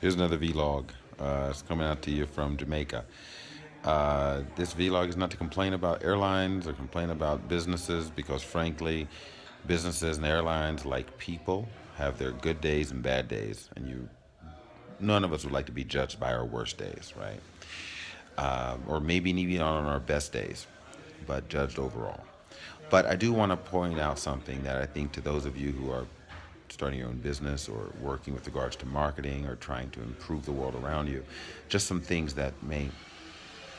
Here's another vlog. It's coming out to you from Jamaica. This vlog is not to complain about airlines or complain about businesses because, frankly, businesses and airlines, like people, have their good days and bad days, and none of us would like to be judged by our worst days, right? Or maybe even on our best days, but judged overall. But I do want to point out something that I think to those of you who are starting your own business or working with regards to marketing or trying to improve the world around you, just some things that may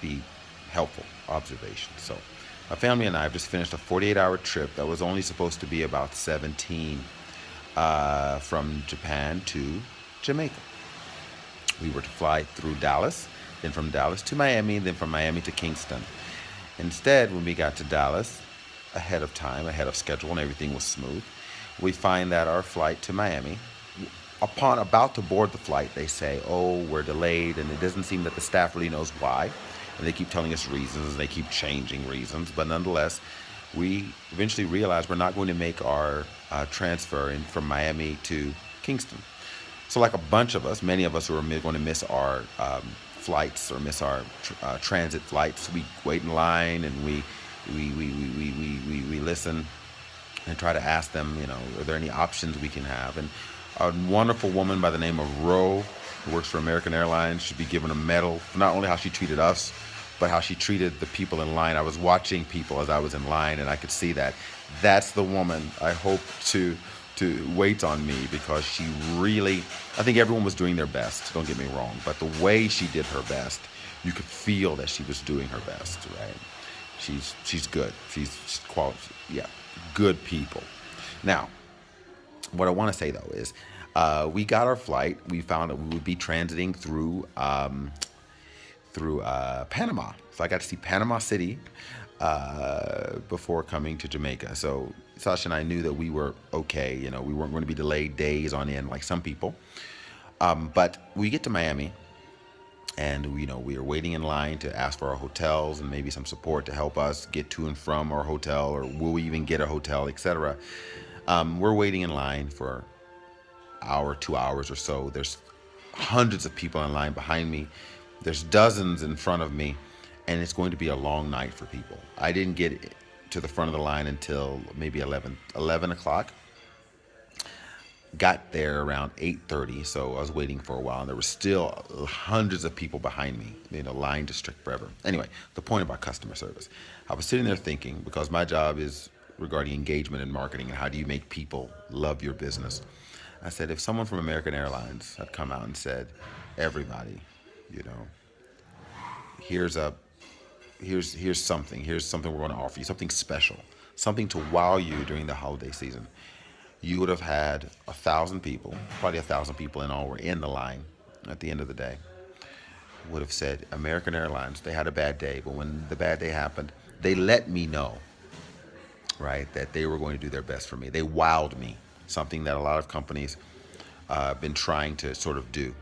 be helpful observations. So, my family and I have just finished a 48-hour trip that was only supposed to be about 17 from Japan to Jamaica. We were to fly through Dallas, then from Dallas to Miami, then from Miami to Kingston. Instead, when we got to Dallas, ahead of time, ahead of schedule, and everything was smooth, we find that our flight to Miami, upon about to board the flight, they say, "Oh, we're delayed," and it doesn't seem that the staff really knows why. And they keep telling us reasons, and they keep changing reasons. But nonetheless, we eventually realized we're not going to make our transfer from Miami to Kingston. So, like a bunch of us, many of us who are going to miss our flights or miss our transit flights, we wait in line and we listen and try to ask them, are there any options we can have? And a wonderful woman by the name of Ro, who works for American Airlines, should be given a medal for not only how she treated us, but how she treated the people in line. I was watching people as I was in line, and I could see that. That's the woman I hope to wait on me, because she really, I think everyone was doing their best, don't get me wrong, but the way she did her best, you could feel that she was doing her best, right? She's good. She's quality. Yeah, good people. Now, what I want to say though is, we got our flight. We found that we would be transiting through Panama. So I got to see Panama City before coming to Jamaica. So Sasha and I knew that we were okay. We weren't going to be delayed days on end like some people. But we get to Miami, and we are waiting in line to ask for our hotels and maybe some support to help us get to and from our hotel, or will we even get a hotel, etc. We're waiting in line for an hour, 2 hours or so. There's hundreds of people in line behind me. There's dozens in front of me, and it's going to be a long night for people. I didn't get to the front of the line until maybe 11 o'clock. Got there around 8:30, so I was waiting for a while, and there were still hundreds of people behind me, line to strict forever. Anyway, the point about customer service. I was sitting there thinking, because my job is regarding engagement and marketing and how do you make people love your business. I said, if someone from American Airlines had come out and said, everybody, you know, here's a here's something we're going to offer you, something special, something to wow you during the holiday season. You would have had 1,000 people, probably 1,000 people in all were in the line at the end of the day, would have said, American Airlines, they had a bad day, but when the bad day happened, they let me know, right, that they were going to do their best for me. They wowed me, something that a lot of companies have been trying to sort of do.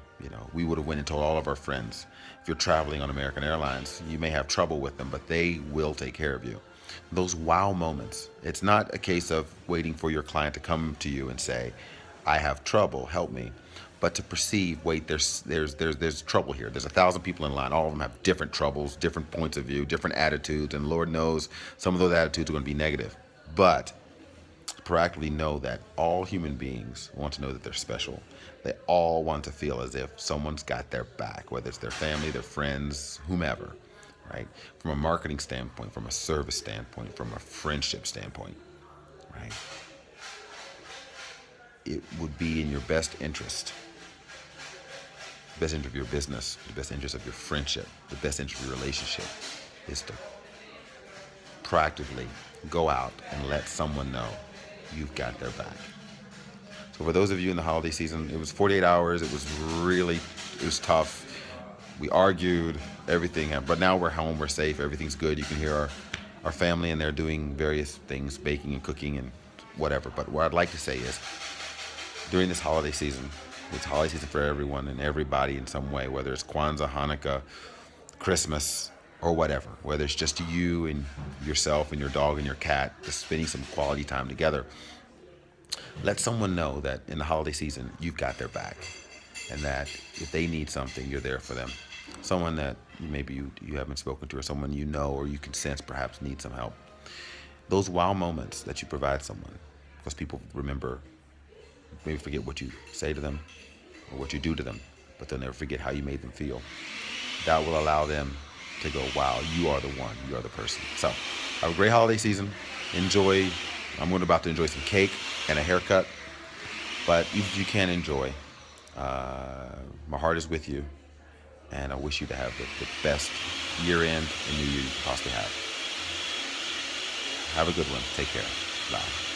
We would have went and told all of our friends, if you're traveling on American Airlines, you may have trouble with them, but they will take care of you. Those wow moments. It's not a case of waiting for your client to come to you and say, I have trouble, help me. But to perceive, wait, there's trouble here. There's 1,000 people in line. All of them have different troubles, different points of view, different attitudes, and Lord knows some of those attitudes are going to be negative. But proactively know that all human beings want to know that they're special. They all want to feel as if someone's got their back, whether it's their family, their friends, whomever, right? From a marketing standpoint, from a service standpoint, from a friendship standpoint, right? It would be in your best interest, the best interest of your business, the best interest of your friendship, the best interest of your relationship is to proactively go out and let someone know you've got their back. So for those of you in the holiday season, it was 48 hours. It was tough. We argued, everything, but now we're home, we're safe, everything's good. You can hear our family, and they're doing various things, baking and cooking and whatever. But what I'd like to say is, during this holiday season, it's holiday season for everyone and everybody in some way, whether it's Kwanzaa, Hanukkah, Christmas, or whatever, whether it's just you and yourself and your dog and your cat, just spending some quality time together. Let someone know that in the holiday season, you've got their back. and that if they need something, you're there for them. Someone that maybe you haven't spoken to, or someone you know or you can sense perhaps needs some help. Those wow moments that you provide someone, because people remember, maybe forget what you say to them or what you do to them, but they'll never forget how you made them feel. That will allow them to go, wow, you are the one, you are the person. So have a great holiday season. Enjoy. I'm about to enjoy some cake and a haircut, but even if you can't enjoy, my heart is with you, and I wish you to have the best year end and new year you can possibly have. Have a good one. Take care. Bye.